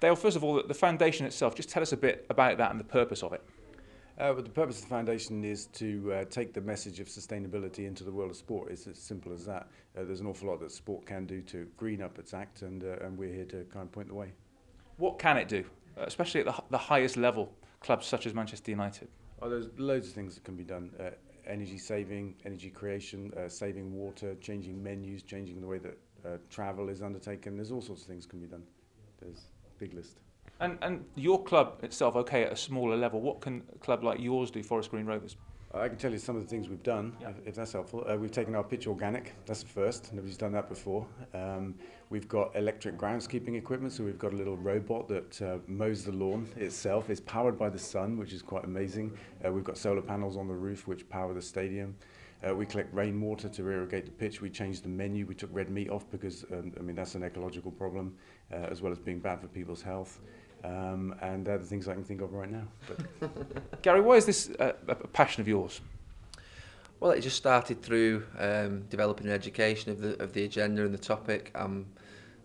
Dale, first of all, the foundation itself, just tell us a bit about that and the purpose of it. Well, the purpose of the foundation is to take the message of sustainability into the world of sport. It's as simple as that. There's an awful lot that sport can do to green up its act, and we're here to kind of point the way. What can it do, especially at the highest level, clubs such as Manchester United? Oh, there's loads of things that can be done. Energy saving, energy creation, saving water, changing menus, changing the way that travel is undertaken. There's all sorts of things can be done. There's a big list. And your club itself, okay, at a smaller level, what can a club like yours do, Forest Green Rovers? I can tell you some of the things we've done, if that's helpful. We've taken our pitch organic. That's the first. Nobody's done that before. We've got electric groundskeeping equipment, so we've got a little robot that mows the lawn itself. It's powered by the sun, which is quite amazing. We've got solar panels on the roof, which power the stadium. We collect rainwater to irrigate the pitch. We changed the menu. We took red meat off because, that's an ecological problem, as well as being bad for people's health. And they're the things I can think of right now. But Gary, why is this a passion of yours? Well, it just started through developing an education of the agenda and the topic. I'm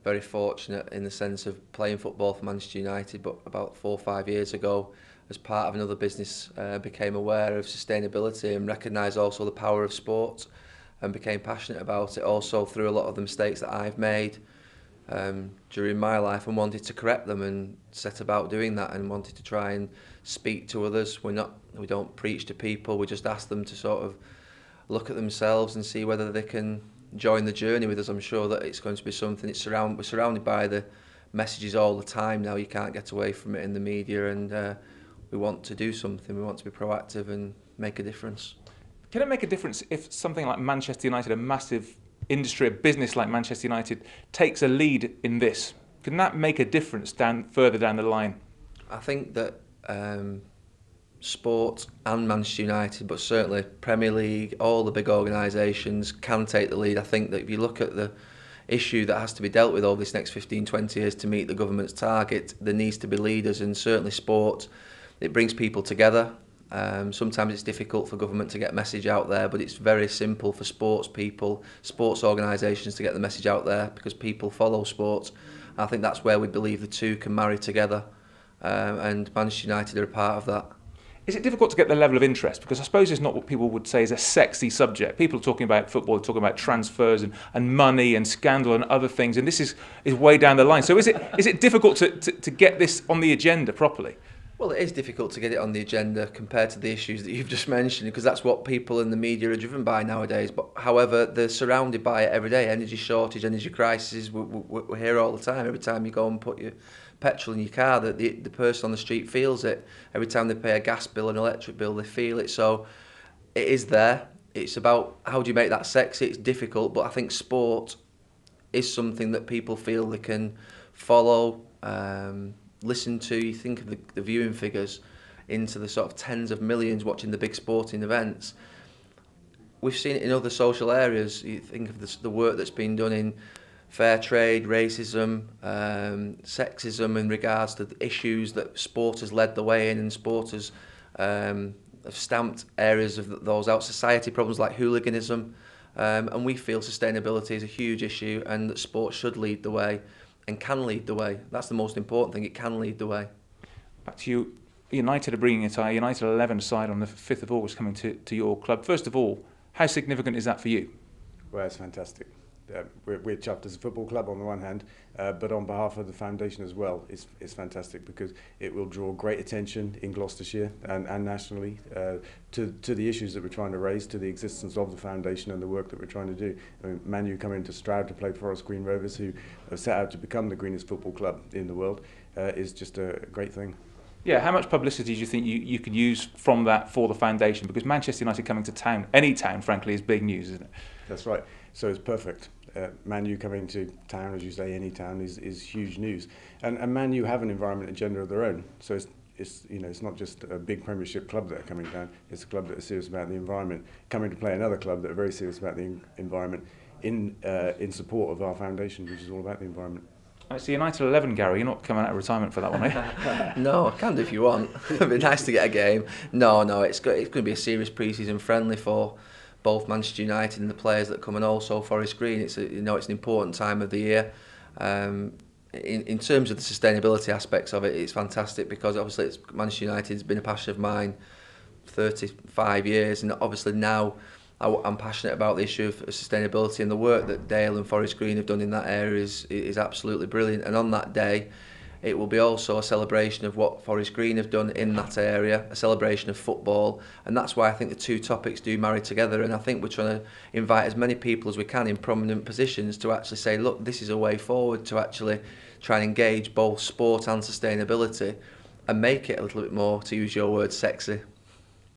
very fortunate in the sense of playing football for Manchester United, but about 4 or 5 years ago, as part of another business, became aware of sustainability and recognised also the power of sport, and became passionate about it also through a lot of the mistakes that I've made during my life, and wanted to correct them, and set about doing that, and wanted to try and speak to others. We don't preach to people, we just ask them to sort of look at themselves and see whether they can join the journey with us. I'm sure that it's going to be something. We're surrounded by the messages all the time now. You can't get away from it in the media, and we want to do something. We want to be proactive and make a difference. Can it make a difference if something like Manchester United, a massive industry, a business like Manchester United, takes a lead in this? Can that make a difference further down the line? I think that sport and Manchester United, but certainly Premier League, all the big organisations can take the lead. I think that if you look at the issue that has to be dealt with over this next 15, 20 years to meet the government's target, there needs to be leaders, and certainly sport, it brings people together. Sometimes it's difficult for government to get message out there, but it's very simple for sports people, sports organisations to get the message out there, because people follow sports. I think that's where we believe the two can marry together, and Manchester United are a part of that. Is it difficult to get the level of interest? Because I suppose it's not what people would say is a sexy subject. People are talking about football, talking about transfers and money and scandal and other things, and this is way down the line. So is it difficult to get this on the agenda properly? Well, it is difficult to get it on the agenda compared to the issues that you've just mentioned, because that's what people in the media are driven by nowadays. But however, they're surrounded by it every day. Energy shortage, energy crisis, we're here all the time. Every time you go and put your petrol in your car, the person on the street feels it. Every time they pay a gas bill, an electric bill, they feel it. So it is there. It's about how do you make that sexy. It's difficult, but I think sport is something that people feel they can follow, listen to. You think of the viewing figures into the sort of tens of millions watching the big sporting events. We've seen it in other social areas. You think of the work that's been done in fair trade, racism, sexism, in regards to the issues that sport has led the way in, and sport has have stamped areas of those out. Society problems like hooliganism, and we feel sustainability is a huge issue, and that sport should lead the way. And can lead the way. That's the most important thing. It can lead the way. Back to you. United are bringing it. United 11 side on the 5th of August coming to your club. First of all, how significant is that for you? Well, it's fantastic. We're chuffed as a football club on the one hand, but on behalf of the foundation as well, it's fantastic, because it will draw great attention in Gloucestershire and nationally to the issues that we're trying to raise, to the existence of the foundation and the work that we're trying to do. I mean, Man U coming to Stroud to play Forest Green Rovers, who have set out to become the greenest football club in the world, is just a great thing. Yeah, how much publicity do you think you could use from that for the foundation? Because Manchester United coming to town, any town, frankly, is big news, isn't it? That's right. So it's perfect. Man U coming to town, as you say, any town is huge news. And Man U have an environment agenda of their own. So it's not just a big Premiership club that are coming down. It's a club that are serious about the environment, coming to play another club that are very serious about the environment in support of our foundation, which is all about the environment. It's the United 11, Gary. You're not coming out of retirement for that one, eh? No, I can do if you want. It'd be nice to get a game. No, it's going to be a serious pre-season friendly for both Manchester United and the players that come, and also Forest Green. It's an important time of the year. in terms of the sustainability aspects of it, it's fantastic because obviously Manchester United's been a passion of mine 35 years, and obviously now I'm passionate about the issue of sustainability, and the work that Dale and Forest Green have done in that area is absolutely brilliant. And on that day, it will be also a celebration of what Forest Green have done in that area, a celebration of football, and that's why I think the two topics do marry together. And I think we're trying to invite as many people as we can in prominent positions to actually say, look, this is a way forward to actually try and engage both sport and sustainability and make it a little bit more, to use your word, sexy.